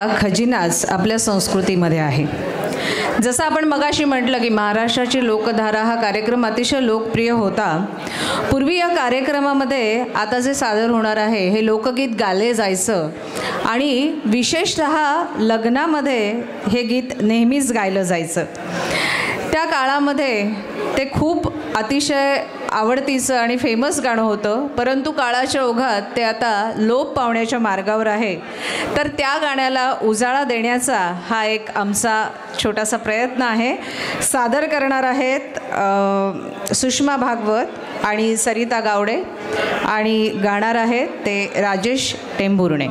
खजिनाच आपल्या संस्कृतीमध्ये आहे। जसं आपण मगाशी म्हटलं की महाराष्ट्राची लोकधारा हा कार्यक्रम अतिशय लोकप्रिय होता। पूर्वी या कार्यक्रमामध्ये आता जे सादर होणार आहे हे लोकगीत गायले जायचं आणि विशेषतः लग्नामध्ये हे गीत नेहमीच गायलं जायचं। त्या काळामध्ये ते खूप अतिशय आवडतीचं आणि फेमस गाणं होतं, परंतु काळाच्या ओघात ते आता लोप पावण्याच्या मार्गावर आहे। तर त्या गाण्याला उजाळा देण्याचा हा एक आमचा छोटासा प्रयत्न आहे। सादर करणार आहेत सुषमा भागवत आणि सरिता गावडे आणि गाणार आहेत ते राजेश टेंभुर्णे।